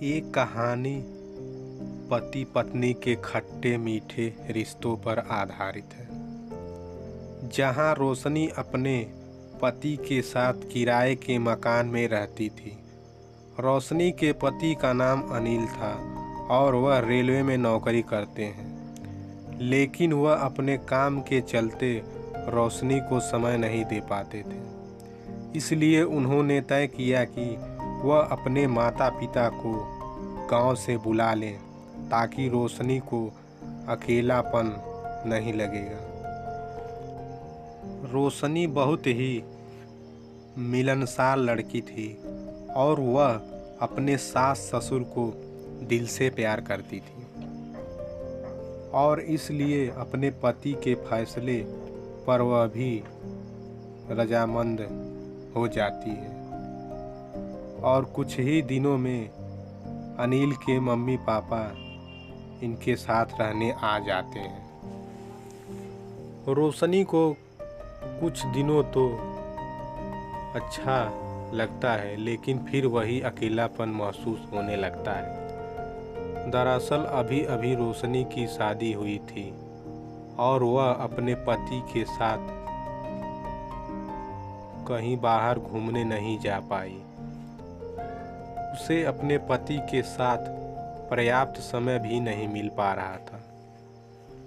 एक कहानी पति पत्नी के खट्टे मीठे रिश्तों पर आधारित है, जहां रोशनी अपने पति के साथ किराए के मकान में रहती थी। रोशनी के पति का नाम अनिल था और वह रेलवे में नौकरी करते हैं, लेकिन वह अपने काम के चलते रोशनी को समय नहीं दे पाते थे। इसलिए उन्होंने तय किया कि वह अपने माता पिता को गांव से बुला लें ताकि रोशनी को अकेलापन नहीं लगेगा। रोशनी बहुत ही मिलनसार लड़की थी और वह अपने सास ससुर को दिल से प्यार करती थी और इसलिए अपने पति के फैसले पर वह भी रजामंद हो जाती है। और कुछ ही दिनों में अनिल के मम्मी पापा इनके साथ रहने आ जाते हैं। रोशनी को कुछ दिनों तो अच्छा लगता है, लेकिन फिर वही अकेलापन महसूस होने लगता है। दरअसल अभी अभी रोशनी की शादी हुई थी और वह अपने पति के साथ कहीं बाहर घूमने नहीं जा पाई। उसे अपने पति के साथ पर्याप्त समय भी नहीं मिल पा रहा था।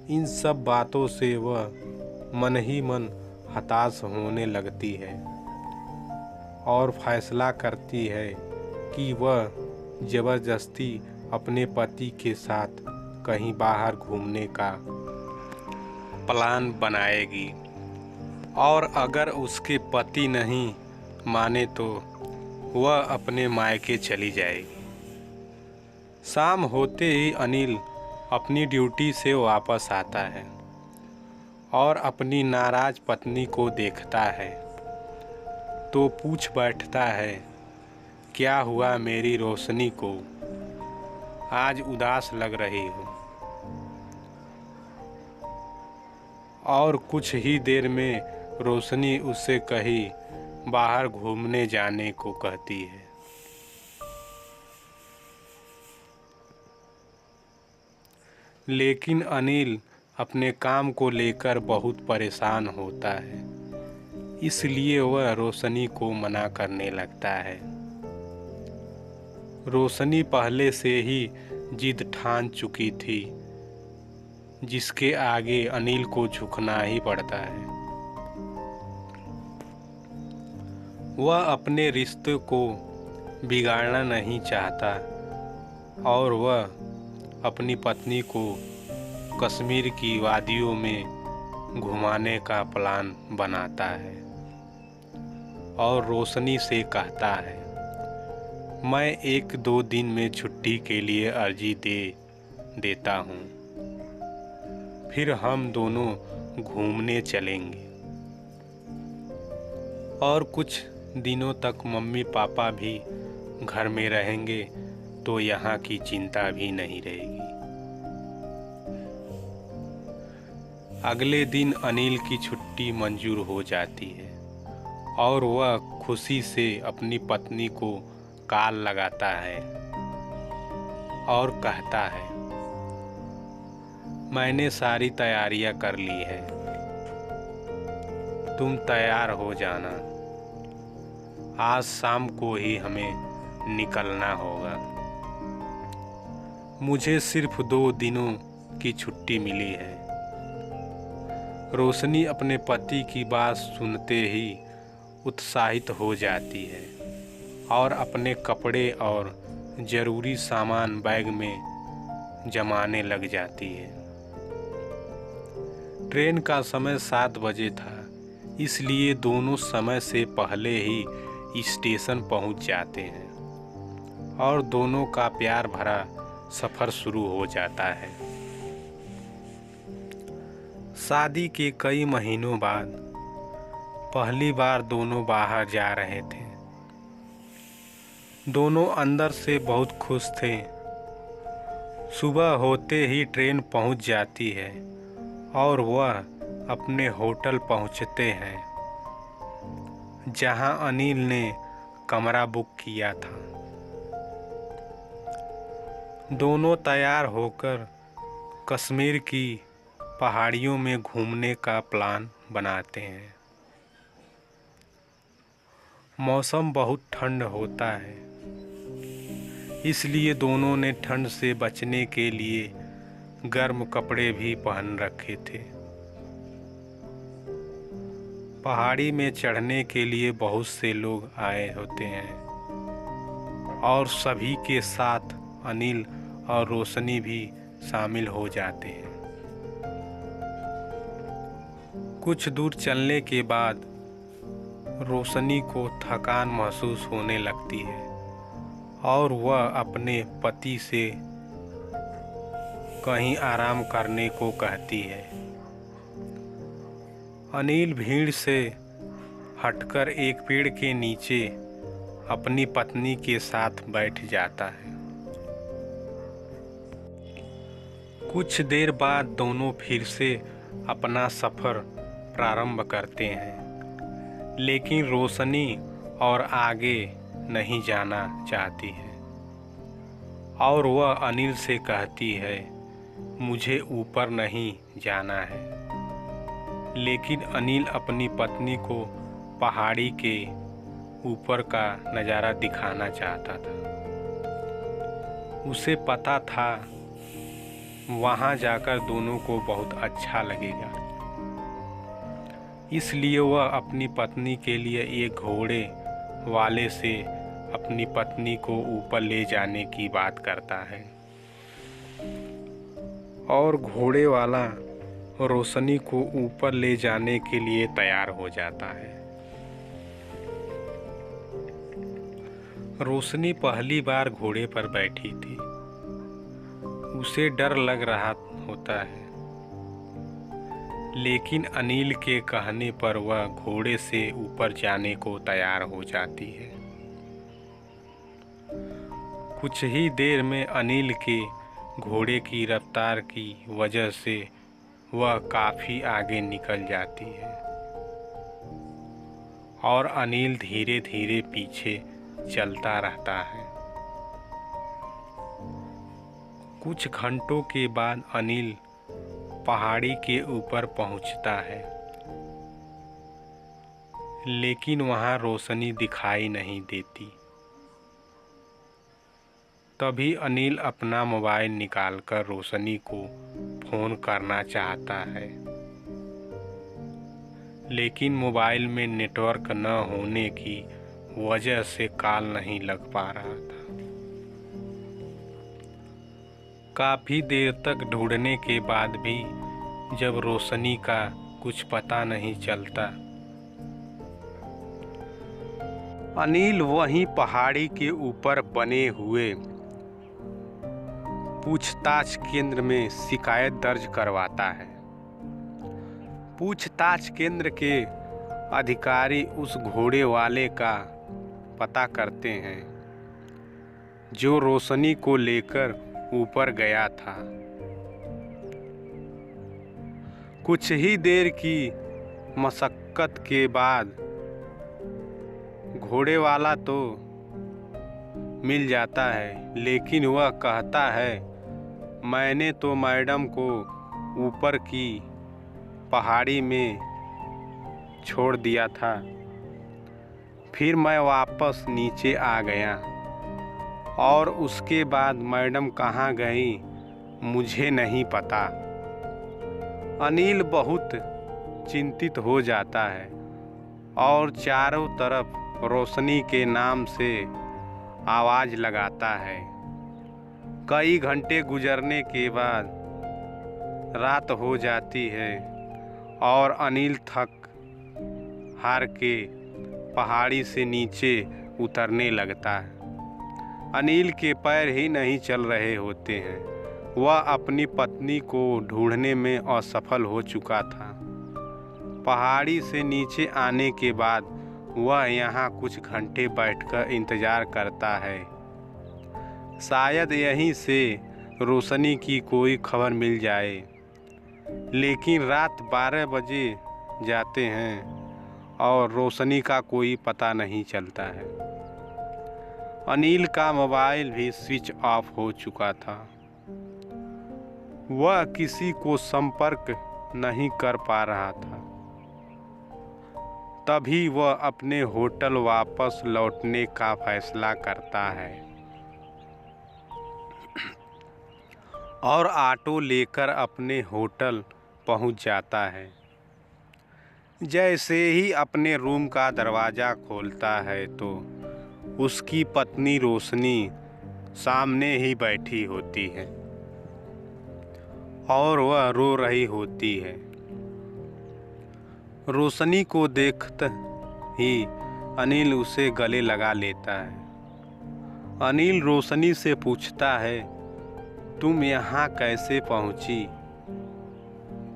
इन सब बातों से वह मन ही मन हताश होने लगती है और फैसला करती है कि वह ज़बरदस्ती अपने पति के साथ कहीं बाहर घूमने का प्लान बनाएगी और अगर उसके पति नहीं माने तो वह अपने मायके चली जाएगी। शाम होते ही अनिल अपनी ड्यूटी से वापस आता है और अपनी नाराज पत्नी को देखता है तो पूछ बैठता है, क्या हुआ मेरी रोशनी को, आज उदास लग रही हो। और कुछ ही देर में रोशनी उससे कहीं बाहर घूमने जाने को कहती है। लेकिन अनिल अपने काम को लेकर बहुत परेशान होता है, इसलिए वह रोशनी को मना करने लगता है। रोशनी पहले से ही जिद ठान चुकी थी, जिसके आगे अनिल को झुकना ही पड़ता है। वह अपने रिश्ते को बिगाड़ना नहीं चाहता और वह अपनी पत्नी को कश्मीर की वादियों में घुमाने का प्लान बनाता है और रोशनी से कहता है, मैं 1-2 दिन में छुट्टी के लिए अर्जी दे देता हूँ, फिर हम दोनों घूमने चलेंगे। और कुछ दिनों तक मम्मी पापा भी घर में रहेंगे तो यहाँ की चिंता भी नहीं रहेगी। अगले दिन अनिल की छुट्टी मंजूर हो जाती है और वह खुशी से अपनी पत्नी को कॉल लगाता है और कहता है, मैंने सारी तैयारियां कर ली है, तुम तैयार हो जाना, आज शाम को ही हमें निकलना होगा। मुझे सिर्फ 2 दिनों की छुट्टी मिली है। रोशनी अपने पति की बात सुनते ही उत्साहित हो जाती है और अपने कपड़े और ज़रूरी सामान बैग में जमाने लग जाती है। ट्रेन का समय 7 बजे था, इसलिए दोनों समय से पहले ही स्टेशन पहुंच जाते हैं और दोनों का प्यार भरा सफ़र शुरू हो जाता है। शादी के कई महीनों बाद पहली बार दोनों बाहर जा रहे थे। दोनों अंदर से बहुत खुश थे। सुबह होते ही ट्रेन पहुंच जाती है और वह अपने होटल पहुंचते हैं, जहां अनिल ने कमरा बुक किया था। दोनों तैयार होकर कश्मीर की पहाड़ियों में घूमने का प्लान बनाते हैं। मौसम बहुत ठंड होता है, इसलिए दोनों ने ठंड से बचने के लिए गर्म कपड़े भी पहन रखे थे। पहाड़ी में चढ़ने के लिए बहुत से लोग आए होते हैं और सभी के साथ अनिल और रोशनी भी शामिल हो जाते हैं। कुछ दूर चलने के बाद रोशनी को थकान महसूस होने लगती है और वह अपने पति से कहीं आराम करने को कहती है। अनिल भीड़ से हटकर एक पेड़ के नीचे अपनी पत्नी के साथ बैठ जाता है। कुछ देर बाद दोनों फिर से अपना सफ़र प्रारंभ करते हैं, लेकिन रोशनी और आगे नहीं जाना चाहती है और वह अनिल से कहती है, मुझे ऊपर नहीं जाना है। लेकिन अनिल अपनी पत्नी को पहाड़ी के ऊपर का नज़ारा दिखाना चाहता था। उसे पता था वहाँ जाकर दोनों को बहुत अच्छा लगेगा, इसलिए वह अपनी पत्नी के लिए एक घोड़े वाले से अपनी पत्नी को ऊपर ले जाने की बात करता है और घोड़े वाला रोशनी को ऊपर ले जाने के लिए तैयार हो जाता है। रोशनी पहली बार घोड़े पर बैठी थी। उसे डर लग रहा होता है, लेकिन अनिल के कहने पर वह घोड़े से ऊपर जाने को तैयार हो जाती है। कुछ ही देर में अनिल के घोड़े की रफ्तार की वजह से वह काफ़ी आगे निकल जाती है और अनिल धीरे धीरे पीछे चलता रहता है। कुछ घंटों के बाद अनिल पहाड़ी के ऊपर पहुंचता है, लेकिन वहां रोशनी दिखाई नहीं देती। तभी अनिल अपना मोबाइल निकालकर रोशनी को फ़ोन करना चाहता है, लेकिन मोबाइल में नेटवर्क न होने की वजह से कॉल नहीं लग पा रहा था। काफ़ी देर तक ढूंढने के बाद भी जब रोशनी का कुछ पता नहीं चलता, अनिल वहीं पहाड़ी के ऊपर बने हुए पूछताछ केंद्र में शिकायत दर्ज करवाता है। पूछताछ केंद्र के अधिकारी उस घोड़े वाले का पता करते हैं जो रोशनी को लेकर ऊपर गया था। कुछ ही देर की मशक्कत के बाद घोड़े वाला तो मिल जाता है, लेकिन वह कहता है, मैंने तो मैडम को ऊपर की पहाड़ी में छोड़ दिया था, फिर मैं वापस नीचे आ गया और उसके बाद मैडम कहाँ गई मुझे नहीं पता। अनिल बहुत चिंतित हो जाता है और चारों तरफ रोशनी के नाम से आवाज़ लगाता है। कई घंटे गुजरने के बाद रात हो जाती है और अनिल थक हार के पहाड़ी से नीचे उतरने लगता है। अनिल के पैर ही नहीं चल रहे होते हैं। वह अपनी पत्नी को ढूंढने में असफल हो चुका था। पहाड़ी से नीचे आने के बाद वह यहाँ कुछ घंटे बैठकर इंतज़ार करता है, शायद यहीं से रोशनी की कोई खबर मिल जाए। लेकिन रात 12 बजे जाते हैं और रोशनी का कोई पता नहीं चलता है। अनिल का मोबाइल भी स्विच ऑफ हो चुका था। वह किसी को संपर्क नहीं कर पा रहा था। तभी वह अपने होटल वापस लौटने का फैसला करता है और ऑटो लेकर अपने होटल पहुंच जाता है। जैसे ही अपने रूम का दरवाज़ा खोलता है तो उसकी पत्नी रोशनी सामने ही बैठी होती है और वह रो रही होती है। रोशनी को देखते ही अनिल उसे गले लगा लेता है। अनिल रोशनी से पूछता है, तुम यहाँ कैसे पहुँची?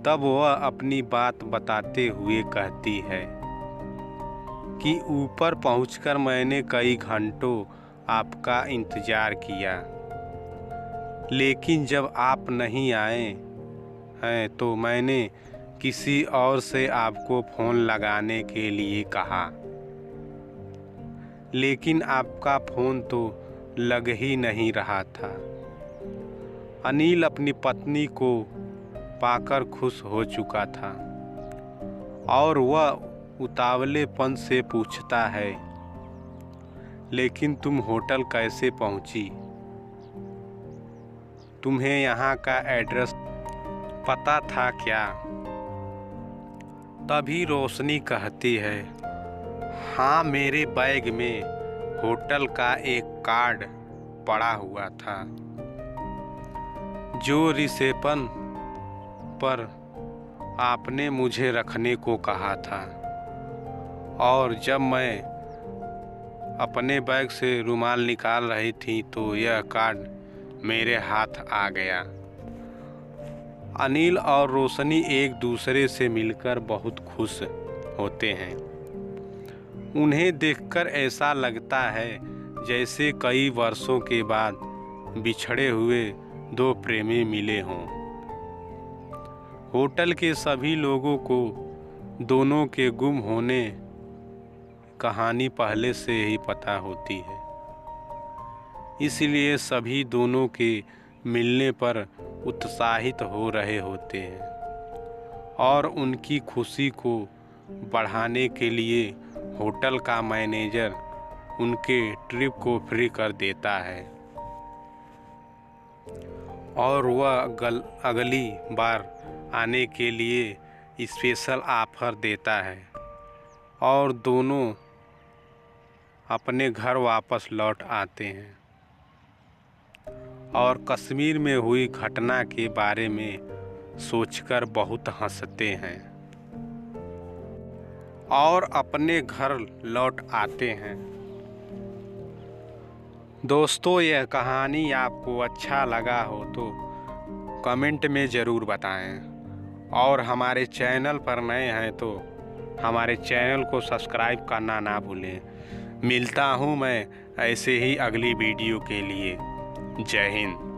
तब वह अपनी बात बताते हुए कहती है कि ऊपर पहुंचकर मैंने कई घंटों आपका इंतज़ार किया, लेकिन जब आप नहीं आए हैं तो मैंने किसी और से आपको फ़ोन लगाने के लिए कहा, लेकिन आपका फ़ोन तो लग ही नहीं रहा था। अनिल अपनी पत्नी को पाकर खुश हो चुका था और वह उतावलेपन से पूछता है, लेकिन तुम होटल कैसे पहुंची? तुम्हें यहाँ का एड्रेस पता था क्या? तभी रोशनी कहती है, हाँ, मेरे बैग में होटल का एक कार्ड पड़ा हुआ था जो रिसेप्शन पर आपने मुझे रखने को कहा था, और जब मैं अपने बैग से रुमाल निकाल रही थी तो यह कार्ड मेरे हाथ आ गया। अनिल और रोशनी एक दूसरे से मिलकर बहुत खुश होते हैं। उन्हें देखकर ऐसा लगता है जैसे कई वर्षों के बाद बिछड़े हुए दो प्रेमी मिले हों। होटल के सभी लोगों को दोनों के गुम होने कहानी पहले से ही पता होती है, इसलिए सभी दोनों के मिलने पर उत्साहित हो रहे होते हैं और उनकी खुशी को बढ़ाने के लिए होटल का मैनेजर उनके ट्रिप को फ्री कर देता है और वह अगली बार आने के लिए स्पेशल ऑफ़र देता है और दोनों अपने घर वापस लौट आते हैं और कश्मीर में हुई घटना के बारे में सोचकर बहुत हंसते हैं और अपने घर लौट आते हैं। दोस्तों, यह कहानी आपको अच्छा लगा हो तो कमेंट में ज़रूर बताएं और हमारे चैनल पर नए हैं तो हमारे चैनल को सब्सक्राइब करना ना भूलें। मिलता हूँ मैं ऐसे ही अगली वीडियो के लिए। जय हिंद।